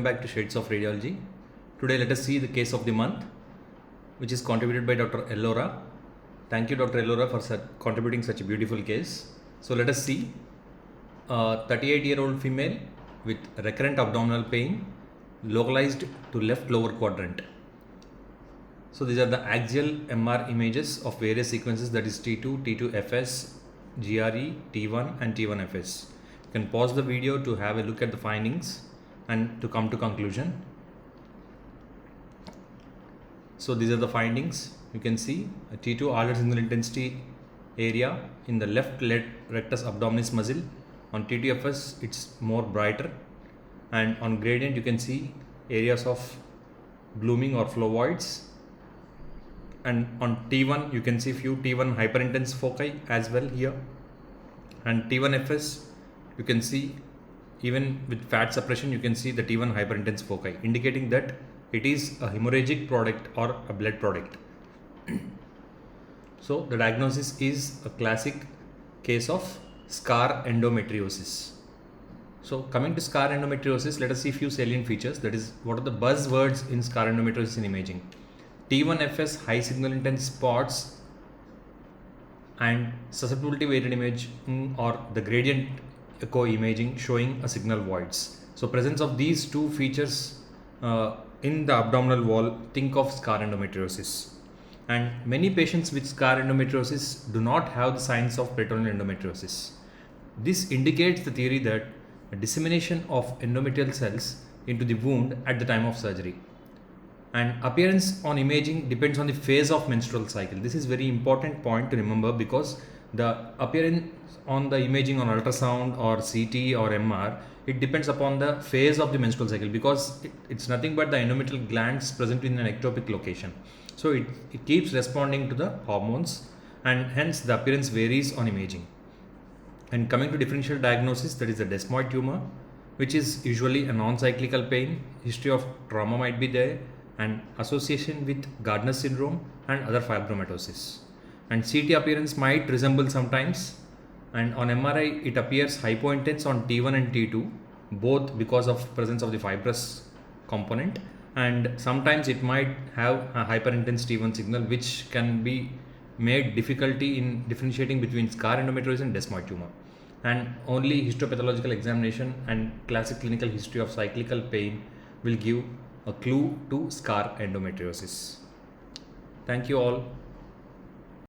welcome back to Shades of Radiology. Today let us see the case of the month, which is contributed by Dr. Ellora. Thank you, Dr. Ellora, for contributing such a beautiful case. So let us see a 38-year-old female with recurrent abdominal pain localized to left lower quadrant. So these are the axial MR images of various sequences, that is T2, T2FS, GRE, T1 and T1FS. You can pause the video to have a look at the findings and to come to conclusion. So these are the findings. You can see a T2 altered signal intensity area in the left rectus abdominis muscle. On T2FS it's more brighter, and on gradient you can see areas of blooming or phlovoids, and on T1 you can see few T1 hyperintense foci as well here, and T1FS you can see even with fat suppression you can see the T1 hyperintense foci, indicating that it is a hemorrhagic product or a blood product. So the diagnosis is a classic case of scar endometriosis. So coming to scar endometriosis, let us see few salient features, that is what are the buzzwords in scar endometriosis in imaging. T1FS high signal intense spots and susceptibility weighted imaging or the gradient echo imaging showing a signal voids. So presence of these two features in the abdominal wall, think of scar endometriosis. And many patients with scar endometriosis do not have the signs of peritoneal endometriosis. This indicates the theory that a dissemination of endometrial cells into the wound at the time of surgery. And appearance on imaging depends on the phase of menstrual cycle. This is very important point to remember, because the appearance on the imaging on ultrasound or CT or MR, it depends upon the phase of the menstrual cycle, because it's nothing but the endometrial glands present in an ectopic location. So it keeps responding to the hormones, and hence the appearance varies on imaging. And coming to differential diagnosis, that is the desmoid tumor, which is usually a non-cyclical pain, history of trauma might be there, and association with Gardner syndrome and other fibromatosis. And CT appearance might resemble sometimes, and on MRI it appears hypointense on T1 and T2, both because of presence of the fibrous component, and sometimes it might have a hyperintense T1 signal, which can be made difficulty in differentiating between scar endometriosis and desmoid tumor. And only histopathological examination and classic clinical history of cyclical pain will give a clue to scar endometriosis. Thank you all.